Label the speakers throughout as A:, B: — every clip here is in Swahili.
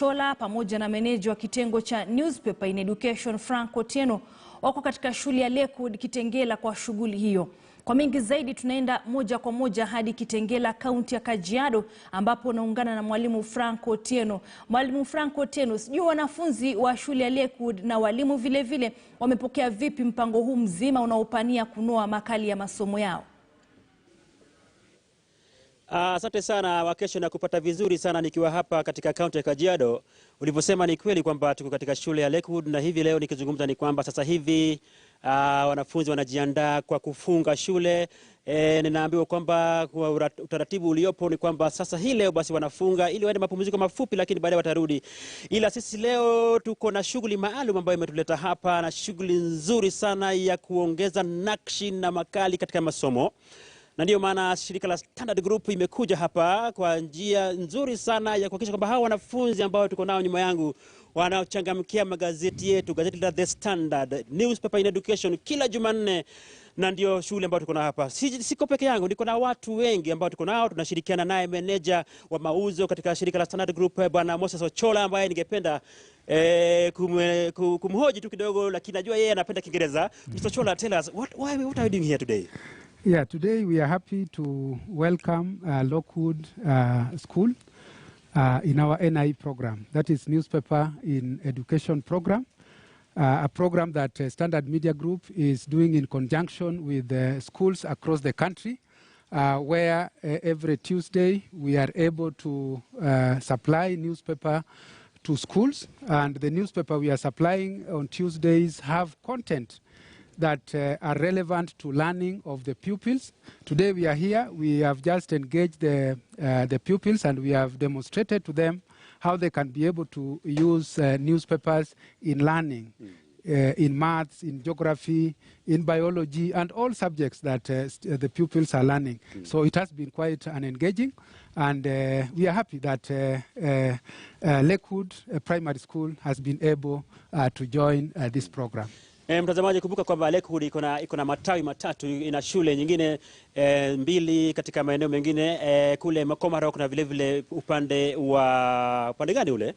A: Shola pamoja na meneja wa kitengo cha newspaper in education Frank Otieno wako katika shule ya Lakewood Kitengela kwa shughuli hiyo. Kwa mingi zaidi tunaenda moja kwa moja hadi Kitengela, kaunti ya Kajiado, ambapo naungana na mwalimu Frank Otieno. Mwalimu Frank Otieno, sijui wanafunzi wa shule ya Lakewood na walimu vile vile wamepokea vipi mpango huu mzima unaopania kunoa makali ya masomo yao?
B: Asante sana Wakesho, na kupata vizuri sana nikiwa hapa katika kaunti ya Kajiado. Ulivyosema ni kweli kwamba tuko katika shule ya Lakewood, na hivi leo nikizungumza ni kwamba sasa hivi wanafunzi wanajiandaa kwa kufunga shule. Ninaambiwa kwamba kwa utaratibu uliopo ni kwamba sasa hii leo basi wanafunga ili waende mapumziko mafupi, lakini baadaye watarudi. Ila sisi leo tuko na shughuli maalum ambayo imetuleta hapa, na shughuli nzuri sana ya kuongeza nakshi na makali katika masomo. Na ndio maana shirika la Standard Group imekuja hapa kwa njia nzuri sana ya kuhakikisha kwamba hawa wanafunzi ambao tuko nao nyuma yangu wanachangamkia magazeti yetu, gazeti la The Standard, newspaper in education kila Jumanne. Na ndio shule ambayo tuko nao hapa. Siko peke yangu, niko na watu wengi ambao tuko nao. Tunashirikiana naye meneja wa mauzo katika shirika la Standard Group, Bwana Mombasa Chola, ambaye ningependa kumhoji tu kidogo, lakini najua yeye anapenda Kiingereza. Mr. Chola, tell us what are you doing here today?
C: Yeah, today we are happy to welcome Lakewood School in our NIE program. That is Newspaper in Education program, a program that Standard Media Group is doing in conjunction with schools across the country, where every Tuesday we are able to supply newspaper to schools, and the newspaper we are supplying on Tuesdays have content that are relevant to learning of the pupils. Today we are here, we have just engaged the pupils, and we have demonstrated to them how they can be able to use newspapers in learning, in maths, in geography, in biology, and all subjects that the pupils are learning. So it has been quite an engaging, and we are happy that Lakewood Primary School has been able to join this program.
B: Mtazamaji, kumbuka kwamba Lakewood iko na matawi matatu. Ina shule nyingine mbili katika maeneo mengine kule Mombasa Road, na vile vile upande gani ule?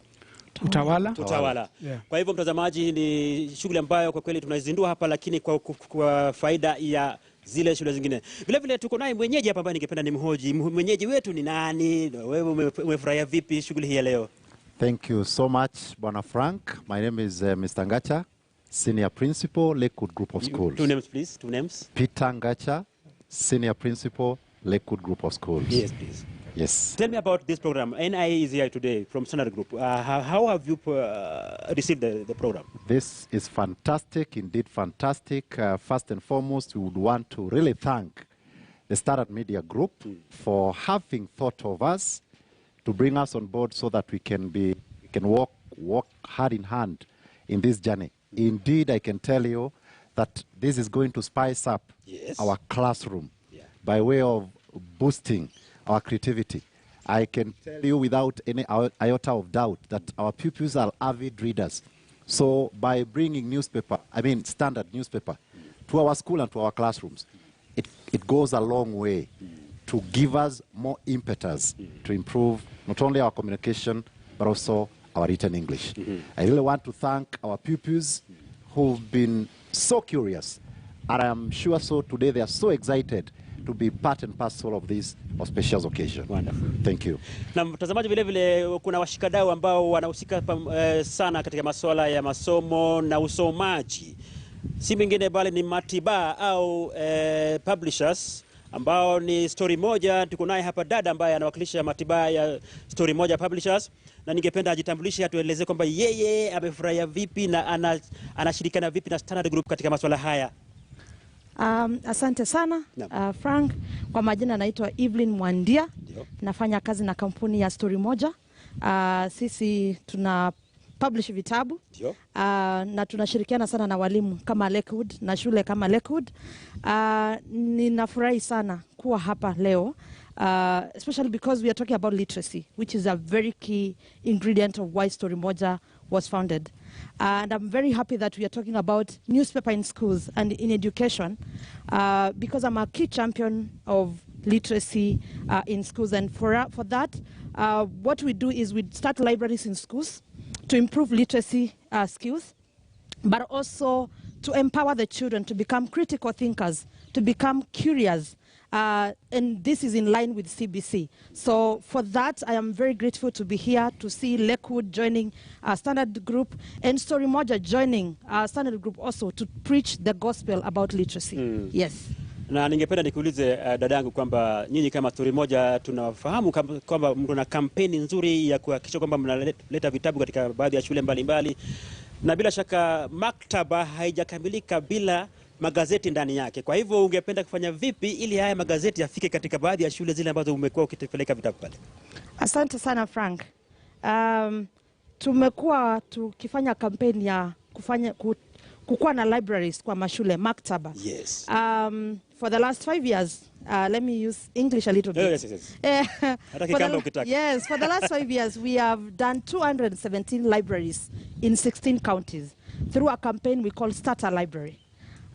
B: Utawala. Yeah. Kwa hivyo mtazamaji, ni shughuli ambayo kwa kweli tunaizindua hapa, lakini kwa faida ya zile shule zingine. Vile vile tuko naye mwenyeji hapa ambaye ningependa nimhoji. Mwenyeji wetu ni nani? Wewe umefurahia vipi shughuli hii leo?
D: Thank you so much, Bwana Frank. My name is Mr. Ngacha, Senior Principal, Lakewood Group of Schools.
B: Two names, please. Two names.
D: Peter Ngacha, Senior Principal, Lakewood Group of Schools.
B: Yes, please.
D: Yes.
B: Tell me about this program. NIE is here today from Standard Group. How have you received the program?
D: This is fantastic, indeed fantastic. First and foremost, we would want to really thank the Standard Media Group for having thought of us to bring us on board so that we can walk hand in hand in this journey. Indeed, I can tell you that this is going to spice up our classroom by way of boosting our creativity. I can tell you without any iota of doubt that our pupils are avid readers. So by bringing standard newspaper to our school and to our classrooms, it goes a long way to give us more impetus to improve not only our communication, but also our written English. I really want to thank our pupils who've been so curious, and I'm sure so today they are so excited to be part and parcel of this auspicious occasion.
B: Wonderful.
D: Thank you.
B: Na mtazamaji, vile vile kuna washikadau ambao wanahusika sana katika masuala ya masomo na usomaji. Si mwingine bali ni Matiba au publishers, ambao ni Story Moja. Tuko naye hapa dada ambaye anawakilisha Matiba ya Story Moja Publishers, na ningependa ajitambulishe, atueleze kwamba yeye amefurahia vipi na anashirikiana vipi na Standard Group katika masuala haya.
E: Asante sana Frank. Kwa majina naitwa Evelyn Mwandia. Nafanya kazi na kampuni ya Story Moja. Sisi tuna publish vitabu na tunashirikiana sana na walimu kama Lakewood na shule kama Lakewood. Ninafurahi sana kuwa hapa leo, especially because we are talking about literacy, which is a very key ingredient of why Story Moja was founded. And I'm very happy that we are talking about newspaper in schools and in education, because I'm a key champion of literacy in schools. And for that, what we do is we start libraries in schools to improve literacy skills, but also to empower the children to become critical thinkers, to become curious. And this is in line with CBC. So for that, I am very grateful to be here to see Lakewood joining Standard Group and Story Moja joining Standard Group also to preach the gospel about literacy. Yes.
B: Na ningependa nikuulize dadangu kwamba nyinyi kama Story Moja tunafahamu kwamba mna kampeni nzuri ya kuhakikisha kwamba mnaleta vitabu katika baadhi ya shule mbalimbali, na bila shaka maktaba haijakamilika bila magazeti ndani yake. Kwa hivyo ungependa kufanya vipi ili haya magazeti yafike katika baadhi ya shule zile ambazo umekuwa ukitepeleka vitabu pale?
E: Asante sana Frank. Tumekuwa tukifanya kampeni ya kukuwa na libraries kwa mashule, maktaba.
B: Yes.
E: For the last 5 years, let me use English a little bit.
B: Yes.
E: Yes, for the last 5 years, we have done 217 libraries in 16 counties through a campaign we call Starter Library.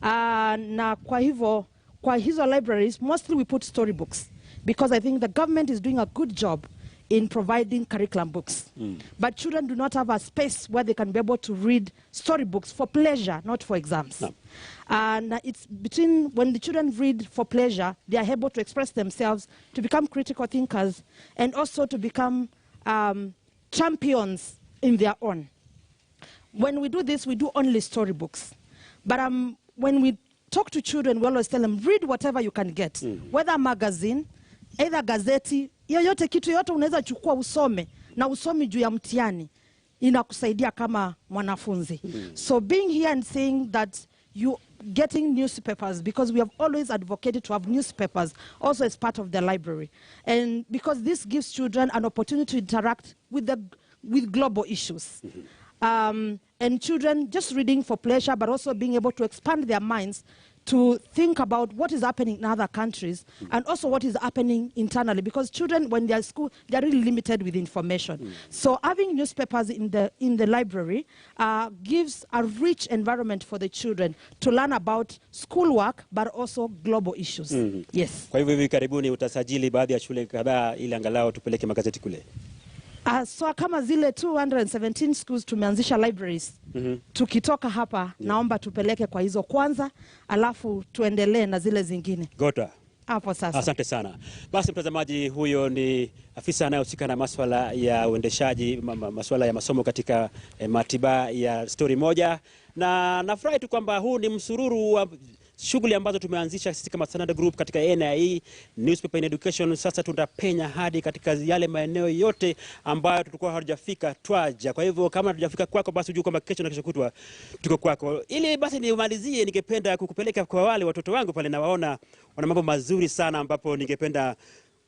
E: Na kwa hizo libraries, mostly we put storybooks because I think the government is doing a good job in providing curriculum books. But children do not have a space where they can be able to read storybooks for pleasure, not for exams.
B: No.
E: And it's between when the children read for pleasure, they are able to express themselves, to become critical thinkers, and also to become champions in their own. When we do this, we do only storybooks. But when we talk to children, we always tell them, read whatever you can get. Whether a magazine, either gazeti, yoyote kitu yote unaweza chukua usome, na usome juu ya mtihani, inakusaidia kama mwanafunzi. So being here and saying that you getting newspapers, because we have always advocated to have newspapers also as part of the library. And because this gives children an opportunity to interact with global issues. And children just reading for pleasure, but also being able to expand their minds to think about what is happening in other countries and also what is happening internally, because children, when they are at school, they are really limited with information. So having newspapers in the library gives a rich environment for the children to learn about schoolwork, but also global issues. Yes.
B: Kwa hivyo hivi karibuni utasajili baadhi ya shule kadhaa ili angalau tupeleke magazeti kule?
E: So kama zile 217 schools tumeanzisha libraries. Tukitoka hapa, naomba tupeleke kwa hizo kwanza, alafu tuendelee na zile zingine.
B: Gota.
E: Hapo sasa.
B: Asante sana. Basi mtazamaji, huyo ni afisa anayehusika na masuala ya uendeshaji, masuala ya masomo katika matiba ya Story Moja. Na nafurahi tu kwamba huu ni msururu wa shughuli ambazo tumeanzisha sisi kama Standard Group katika NIE, Newspaper in Education. Sasa tutapenya hadi katika yale maeneo yote ambayo tulikuwa hatujafika twaja. Kwa hivyo kama hatujafika kwako, basi ujue kwamba kesho na kesho kutwa tuko kwako. Ili basi niumalizie, ningependa kukupeleka kwa wale watoto wangu pale, na wana mambo mazuri sana, ambapo ningependa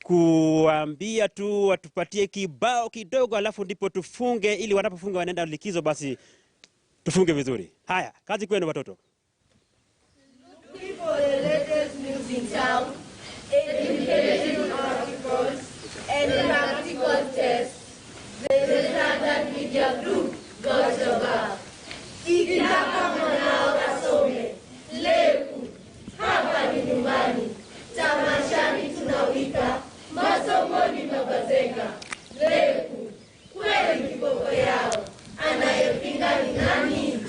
B: kuambia tu watupatie kibao kidogo, alafu ndipo tufunge, ili wanapofunga wanaenda likizo, basi tufunge vizuri. Haya, kazi kwenu watoto.
F: For the latest news in town, educational articles, and practical tests, the Standard Media Group got your back. Ikitaka mwanao asome, Lakewood, hapa ni nyumbani. Tamashani tunawika, masomoni mabazeka. Lakewood, kweli kiboko yao, anayepinga ni nani?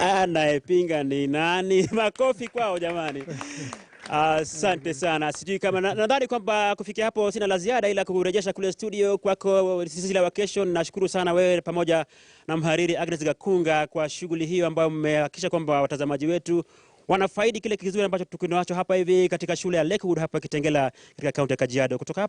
B: Anayepinga ni nani? Makofi kwao jamani. Asante sana. Sijui kama nadhani kwamba kufikia hapo sina la ziada ila kurejesha kule studio kwako Sisila wa kesho. Nashukuru sana wewe pamoja na mhariri Agnes Gakunga kwa shughuli hiyo ambayo mmehakikisha kwamba watazamaji wetu wanafaidi kile kizuri ambacho tuko nacho hapa hivi katika shule ya Lakewood hapa Kitengela katika kaunti ya Kajiado. Kutoka hapa